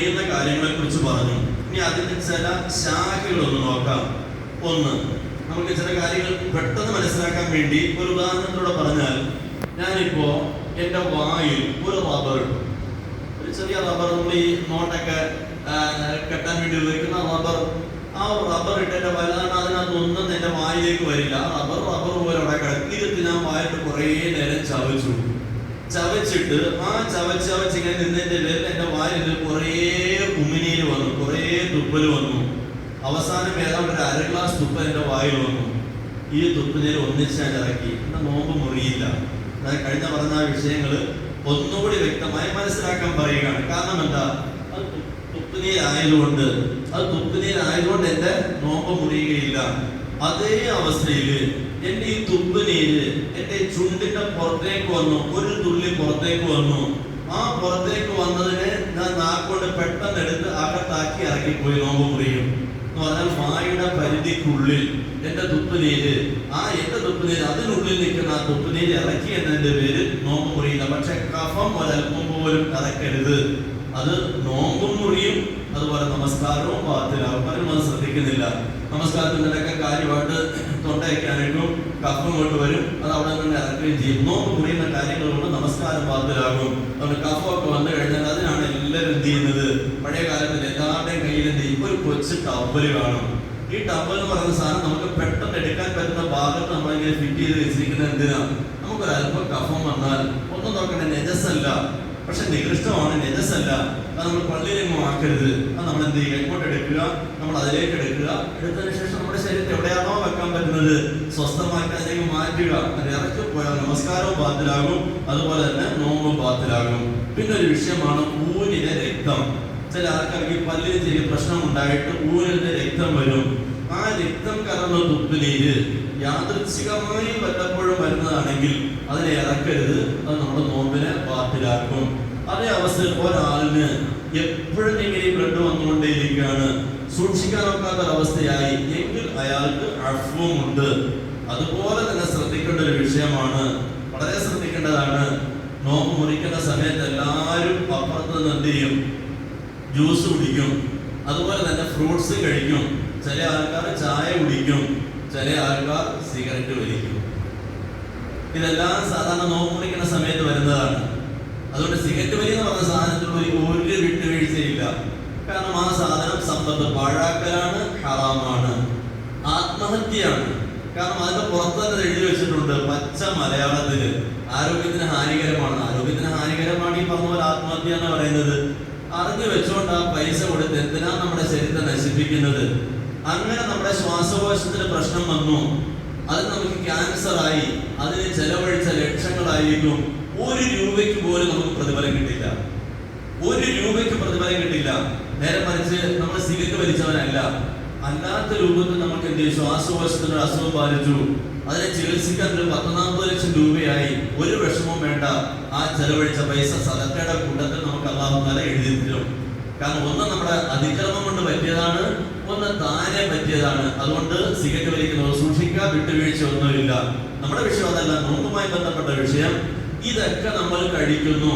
ചെയ്യുന്ന കാര്യങ്ങളെ കുറിച്ച് പറഞ്ഞു. ഇനി അതിന്റെ ചില ശാഖകളൊന്ന് നോക്കാം. ഒന്ന്, നമുക്ക് ചില കാര്യങ്ങൾ പെട്ടെന്ന് മനസ്സിലാക്കാൻ വേണ്ടി ഒരു ഉദാഹരണത്തിലൂടെ പറഞ്ഞാൽ, ഞാനിപ്പോ എന്റെ വായിൽ ഒരു റബ്ബർ ഇട്ടു. ഒരു ചെറിയ റബ്ബർ, നമ്മൾ ഈ നോട്ടൊക്കെ കെട്ടാൻ വേണ്ടി ഉപയോഗിക്കുന്ന റബ്ബർ. ആ റബ്ബർ ഇട്ട് എന്റെ വലുതാണ്, അതിനകത്തൊന്നും എന്റെ വായിലേക്ക് വരില്ല. ആ റബ്ബർ പോലെ അവിടെ കിടത്തിരുത്തി ഞാൻ വായിട്ട് കുറേ നേരം ചവച്ചിട്ട് ആ ചവച്ചിങ്ങനെ നിന്നതിന്റെ പേരിൽ എന്റെ വായിൽ കുറേ ഉമിനീര് വന്നു, കുറേ തുപ്പല് വന്നു. അവസാനം ഏതാണ്ട് ഒരു 1/2 ഗ്ലാസ് തുപ്പൽ എന്റെ വായിൽ വന്നു. ഈ തുപ്പുനീര് ഒന്നിച്ച് ഞാൻ ഇറക്കി. എന്റെ നോമ്പ് മുറിയില്ല. കഴിഞ്ഞ പറഞ്ഞ വിഷയങ്ങള് ഒന്നുകൂടി വ്യക്തമായി മനസ്സിലാക്കാൻ പറയുകയാണ്. കാരണം എന്താ? അത് തുപ്പുനീരായതുകൊണ്ട് എന്റെ നോമ്പ് മുറിയുകയില്ല. അതേ അവസ്ഥയില് എന്റെ ഈ തുപ്പുനീര് എന്റെ ചുണ്ടിന്റെ പുറത്തേക്ക് വന്നു, ഒരു തുള്ളി പുറത്തേക്ക് വന്നു. ആ പുറത്തേക്ക് വന്നതിനെ ഞാൻ നാക്കൊണ്ട് പെട്ടെന്ന് എടുത്ത് അകത്താക്കി ഇറക്കിപ്പോയി, നോമ്പ് മുറിയും. എന്ന് പറഞ്ഞാൽ വായുടെ പരിധിക്കുള്ളിൽ എന്റെ തുപ്പുനീര് അതിനുള്ളിൽ നിൽക്കുന്ന ആ തുപ്പുനീര് ഇറക്കി എന്നതിന്റെ പേര് നോമ്പ് മുറിയില്ല. പക്ഷെ കഫം ഒരൽപ്പം പോലും ഇറക്കരുത്, അത് നോമ്പും മുറിയും. അതുപോലെ നമസ്കാരവും പാത്തിലാവും. പലരും അത് ശ്രദ്ധിക്കുന്നില്ല. നമസ്കാരത്തിനിടയ്ക്ക് കാര്യമായിട്ട് തൊണ്ടയ്ക്കാനായിട്ടും കഫം കൊണ്ട് വരും, അത് അവിടെ നിന്ന് ഇറക്കുകയും ചെയ്യും. നോമ്പ് മുറിയുന്ന കാര്യങ്ങളുകൊണ്ട് നമസ്കാരം പാത്തിലാകും. അതുകൊണ്ട് കഫമൊക്കെ വന്നു കഴിഞ്ഞാൽ അതിനാണ് എല്ലാവരും എന്ത് ചെയ്യുന്നത്? പഴയ കാലത്തിൽ എല്ലാവരുടെയും കയ്യിൽ എന്ത് ചെയ്യും? ഒരു കൊച്ചു ടവല് കാണും. ഈ ടവൽ എന്ന് പറയുന്ന സാധനം നമുക്ക് പെട്ടെന്ന് എടുക്കാൻ പറ്റുന്ന ഭാഗത്ത് നമ്മളിങ്ങനെ ഫിറ്റ് ചെയ്ത് വെച്ചിരിക്കുന്നത് എന്തിനാ? നമുക്കൊരല്പം കഫം വന്നാൽ ഒന്നും നോക്കണ്ട, നെജസല്ല, പക്ഷെ നികൃഷ്ടമാണ്, നെജസല്ല. അത് നമ്മൾ പള്ളിയിലെങ്ങും ആക്കരുത്. അത് നമ്മൾ എന്ത് ചെയ്യുക? ഇങ്ങോട്ട് എടുക്കുക, നമ്മൾ അതിലേക്ക് എടുക്കുക. എടുത്തതിന് ശേഷം നമ്മുടെ ശരീരത്തിൽ എവിടെയാണോ വെക്കാൻ പറ്റുന്നത് സ്വസ്ഥമായിട്ട് അതിലേക്ക് മാറ്റുക. അത് ഇറക്കി പോയാൽ നമസ്കാരവും പാത്തിലാകും, അതുപോലെ തന്നെ നോമ്പും പാത്തിലാകും. പിന്നെ ഒരു വിഷയമാണ് ഊരിലെ രക്തം. ചില ആൾക്കാർക്ക് ഈ പല്ലിന് ചെറിയ പ്രശ്നം ഉണ്ടായിട്ട് ഊരിന്റെ രക്തം വരും. ആ രക്തം കലർന്ന തുപ്പുനീര് യാദൃച്ഛികമായി വല്ലപ്പോഴും വരുന്നതാണെങ്കിൽ അതിനെ ഇറക്കരുത്, അത് നമ്മുടെ നോമ്പിനെ പാത്തിലാക്കും. അതേ അവസ്ഥയിൽ ഒരാളിന് എപ്പോഴും ഇങ്ങനെ ബ്ലഡ് വന്നുകൊണ്ടേയിരിക്കുകയാണ്, സൂക്ഷിക്കാൻ നോക്കാത്ത അവസ്ഥയായി എങ്കിൽ അയാൾക്ക് അഫ്വും ഉണ്ട്. അതുപോലെ തന്നെ ശ്രദ്ധിക്കേണ്ട ഒരു വിഷയമാണ്, വളരെ ശ്രദ്ധിക്കേണ്ടതാണ്. നോമ്പ് മുറിക്കുന്ന സമയത്ത് എല്ലാവരും അപ്പുറത്ത് നിന്ന് എന്ത് ചെയ്യും? ജ്യൂസ് കുടിക്കും, അതുപോലെ തന്നെ ഫ്രൂട്ട്സ് കഴിക്കും. ചില ആൾക്കാർ ചായ കുടിക്കും, ചില ആൾക്കാർ സിഗരറ്റ് വലിക്കും. ഇതെല്ലാം സാധാരണ നോമ്പ് മുറിക്കുന്ന സമയത്ത് വരുന്നതാണ്. അതുകൊണ്ട് സിഗരറ്റ് വലി എന്ന് പറഞ്ഞ സാധനത്തിൽ ഒരു വിട്ടുവീഴ്ചയില്ല. കാരണം ആ സാധനം സമ്പത്ത് പാഴാക്കലാണ്, ഹറാമാണ്, ആത്മഹത്യയാണ്. കാരണം അതിന്റെ പുറത്ത് തന്നെ എഴുതി വെച്ചിട്ടുണ്ട് പച്ച മലയാളത്തില്, ആരോഗ്യത്തിന് ഹാനികരമാണ്. ആരോഗ്യത്തിന് ഹാനികരമാണ് ഈ പറഞ്ഞ പോലെ ആത്മഹത്യ എന്ന് പറയുന്നത്. അറിഞ്ഞു വെച്ചുകൊണ്ട് ആ പൈസ കൊടുത്ത് എന്തിനാ നമ്മുടെ ശരീരത്തെ നശിപ്പിക്കുന്നത്? അങ്ങനെ നമ്മുടെ ശ്വാസകോശത്തിന് പ്രശ്നം വന്നു, അത് നമുക്ക് ക്യാൻസർ ആയി, അതിന് ചെലവഴിച്ച ലക്ഷങ്ങളായിരിക്കും. 1 രൂപയ്ക്ക് പോലും നമുക്ക് പ്രതിഫലം കിട്ടില്ല. 1 രൂപയ്ക്ക് പ്രതിഫലം കിട്ടില്ല. നേരെ മറിച്ച് നമ്മൾ സിഗരറ്റ് വലിച്ചവനല്ല, അല്ലാത്ത രൂപത്തിൽ നമുക്ക് എന്ത് ചെയ്യും? ശ്വാസകോശത്തിന് അസുഖം ബാധിച്ചു, അതിനെ ചികിത്സിക്കാൻ ഒരു 10-40 ലക്ഷം രൂപയായി. ഒരു വിഷമവും വേണ്ട. ആ ചെലവഴിച്ച പൈസ സദക്കയുടെ കൂട്ടത്തിൽ നമുക്ക് അല്ലാഹു തആല എഴുതി തരും. കാരണം ഒന്ന് നമ്മുടെ അതിക്രമം കൊണ്ട് പറ്റിയതാണ്, ഒന്ന് താനെ പറ്റിയതാണ്. അതുകൊണ്ട് സിഗരറ്റ് വലിക്കുന്നത് സൂക്ഷിക്കുക, വിട്ടുവീഴ്ച ഒന്നുമില്ല. നമ്മുടെ വിഷയം അതല്ല, നോമ്പുമായി ബന്ധപ്പെട്ട വിഷയം. ഇതൊക്കെ നമ്മൾ കഴിക്കുന്നു.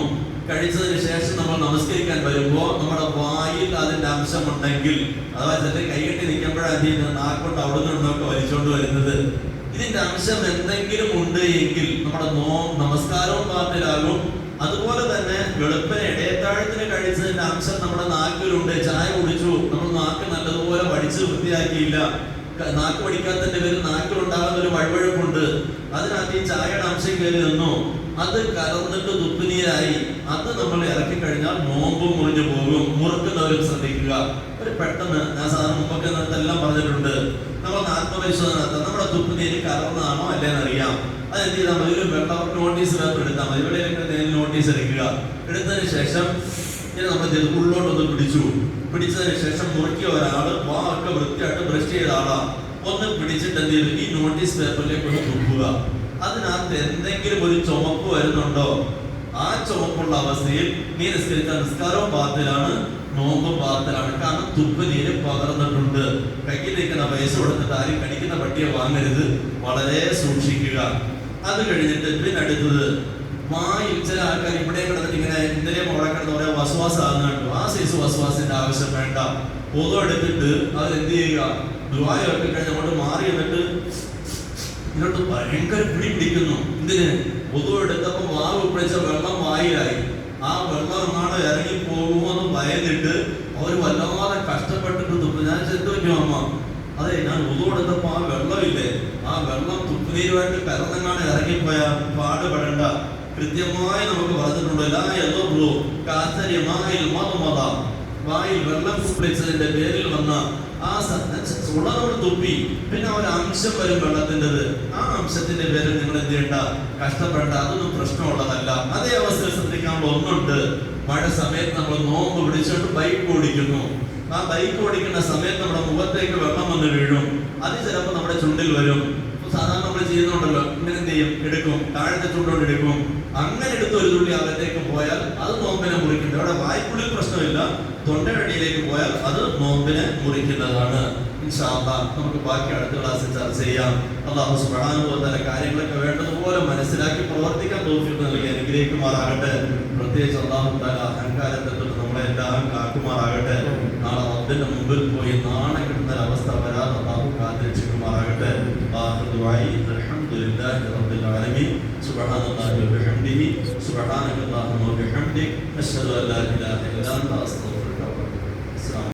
കഴിച്ചതിന് ശേഷം നമ്മൾ നമസ്കരിക്കാൻ വരുമ്പോൾ നമ്മുടെ വായിൽ അതിന്റെ അംശമുണ്ടെങ്കിൽ, അഥവാ ചില കൈകെട്ടി നിൽക്കുമ്പോഴാണ് നാക്കൊണ്ട് അവിടെ നിന്നൊക്കെ വലിച്ചുകൊണ്ട് വരുന്നത്. ഇതിന്റെ അംശം എന്തെങ്കിലും ഉണ്ട് എങ്കിൽ നമ്മുടെ നമസ്കാരവും പാത്തിലാകും. അതുപോലെ തന്നെ വെളുപ്പിന് ഇടയത്താഴത്തിന് കഴിച്ചതിന്റെ അംശം നമ്മുടെ നാക്കിലുണ്ട്. ചായ കുടിച്ചു, നമ്മൾ നാക്ക് നല്ലതുപോലെ വടിച്ച് വൃത്തിയാക്കിയില്ല, നാക്ക് വടിക്കാത്തതിന്റെ പേരിൽ നാക്കിലുണ്ടാകുന്ന ഒരു വഴുവഴുപ്പുണ്ട്. അതിനകത്ത് ഈ ചായയുടെ അംശം കയറി നിന്നു, അത് കലർന്നിട്ട് തുപ്പുനീരായി. അത് നമ്മൾ ഇറക്കി കഴിഞ്ഞാൽ നോമ്പ് മുറിഞ്ഞു പോകും. മുറുക്കുന്നവരും ശ്രദ്ധിക്കുക. ഒരു പെട്ടെന്ന്, ഞാൻ സാധാരണ മുമ്പൊക്കെ എല്ലാം പറഞ്ഞിട്ടുണ്ട്, നമ്മൾ ആത്മപരിശോധന നടത്താം. നമ്മുടെ തുപ്പുനീര് കലർന്നതാണോ അല്ലേന്ന് അറിയാം. അതെന്ത് ചെയ്താൽ മതി? ഒരു വെള്ള നോട്ടീസ് പേപ്പർ എടുത്താൽ മതി. ഇവിടെ നോട്ടീസ് എടുക്കുക. എടുത്തതിന് ശേഷം ഇങ്ങനെ നമ്മൾ ഉള്ളോട്ടൊന്ന് പിടിച്ചതിന് ശേഷം മുറുക്കിയ ഒരാള് വാ ഒക്കെ വൃത്തിയായിട്ട് ബ്രഷ് ചെയ്ത ആളാ ഒന്ന് പിടിച്ചിട്ട് എന്ത് ചെയ്തു? ഈ നോട്ടീസ് പേപ്പറിലേക്ക് ഒന്ന് തുപ്പുക. അതിനകത്ത് എന്തെങ്കിലും ഒരു ചുമപ്പ് വരുന്നുണ്ടോ? ആ ചുമപ്പുള്ള അവസ്ഥയിൽ നീ നിസ്കരിച്ച നിസ്കാരവും പാത്തിലാണ്, നോമ്പും പാത്തിലാണ്. കാരണം തുപ്പുനീര് പകർന്നിട്ടുണ്ട്. കയ്യിൽ നിൽക്കുന്ന പൈസ കൊടുത്തിട്ട് ആരും കടിക്കുന്ന പട്ടിയെ വാങ്ങരുത്, വളരെ സൂക്ഷിക്കുക. അത് കഴിഞ്ഞിട്ട് പിന്നെ അടുത്തത് വായിൽ ചില ആൾക്കാർ ഇവിടെ കിടന്നിട്ട് ഇങ്ങനെ ഇന്നലെ മോളെ കിടന്ന് പറയാൻ വസ്വാസാകുന്നുണ്ട്. ആ സൈസ് വസ്വാസിന്റെ ആവശ്യം വേണ്ട. പൊതു എടുത്തിട്ട് അവരെന്ത് ചെയ്യുക, ദുആയൊക്കെ കഴിഞ്ഞ് അങ്ങോട്ട് മാറി എന്നിട്ട് ഇതിനോട്ട് ഭയങ്കര പിടിക്കുന്നു. എന്തിന്? പൊതു എടുത്തപ്പോ വാവ് പിടിച്ച വെള്ളം വായിലായി. ആ വെള്ളം എങ്ങാണ്ട് ഇറങ്ങി പോകുമോ എന്ന് ഭയന്നിട്ട് അവർ വല്ലാതെ കഷ്ടപ്പെട്ടിട്ട് തുപ്പി. ഞാൻ ചെന്തു പറ്റുമോ അമ്മ? അതെ, ഞാൻ പൊതു എടുത്തപ്പോ ആ വെള്ളമില്ലേ, ആ വെള്ളം തുപ്പുനീരുമായിട്ട് കലർന്നെങ്ങാണ്ട് ഇറങ്ങിപ്പോയാ പാടുപെടണ്ട. കൃത്യമായി നമുക്ക് പറഞ്ഞിട്ടുണ്ട്, വായിൽ വെള്ളം കുപ്പിച്ചതിന്റെ പേരിൽ വന്ന ആ ഉള്ളതോട് തുപ്പി പിന്നെ ഒരു അംശം വരും വെള്ളത്തിൻ്റെത്. ആ അംശത്തിന്റെ പേരിൽ നിങ്ങൾ എന്ത് ചെയ്യണ്ട, കഷ്ടപ്പെടേണ്ട. അതൊന്നും പ്രശ്നമുള്ളതല്ല. അതേ അവസ്ഥയിൽ ശ്രദ്ധിക്കാനുള്ള ഒന്നുണ്ട്. മഴ സമയത്ത് നമ്മൾ നോമ്പ് പിടിച്ചോണ്ട് ബൈക്ക് ഓടിക്കുന്നു. ആ ബൈക്ക് ഓടിക്കുന്ന സമയത്ത് നമ്മുടെ മുഖത്തേക്ക് വെള്ളം വന്ന് വീഴും. അത് ചിലപ്പോൾ നമ്മുടെ ചുണ്ടിൽ വരും. സാധാരണ നമ്മൾ ചെയ്യുന്നുണ്ടല്ലോ, ഇങ്ങനെ എന്ത് ചെയ്യും, എടുക്കും, താഴത്തെ ചുണ്ടോണ്ട് എടുക്കും. അങ്ങനെ എടുത്ത് ഒരു തുള്ളി അകത്തേക്ക് പോയാൽ അത് നോമ്പിനെ മുറിക്കുന്നത്. അവിടെ വായ്ക്കുള്ളിൽ പ്രശ്നമില്ല, തൊണ്ടയടിയിലേക്ക് പോയാൽ അത് നോമ്പിനെ മുറിക്കുന്നതാണ്. ഇൻഷാ അല്ലാഹ് നമുക്ക് ബാക്കി അടുത്ത ക്ലാസ്സിൽ ചർച്ച ചെയ്യാം. അല്ലാഹു സുബ്ഹാനഹു വ തആല കാര്യങ്ങളൊക്കെ വേണ്ടതുപോലെ മനസ്സിലാക്കി പ്രവർത്തിക്കാൻ തൗഫീഖ് നൽകി അനുഗ്രഹിക്കുമാറാകട്ടെ. പ്രത്യേകിച്ച് അല്ലാഹു തആല അഹങ്കാരത്തെ തൊട്ട് നമ്മളെ എല്ലാം കാക്കുമാറാകട്ടെ. നാളെ റബ്ബിന്റെ മുമ്പിൽ പോയി നാണം കിട്ടുന്ന അവസ്ഥ വരാതെ അല്ലാഹു കാത്തിരക്ഷിക്കുമാറാകട്ടെ. അൽഹംദുലില്ലാഹി റബ്ബിൽ ആലമീൻ. സുബ്ഹാനല്ലാഹി വ ബിഹംദിഹി സുബ്ഹാനകല്ലാഹുമ്മ വ ബിഹംദിക അശ്ഹദു അൻ ലാ ഇലാഹ ഇല്ലാ അൻത അസ്തഗ്ഫിറുക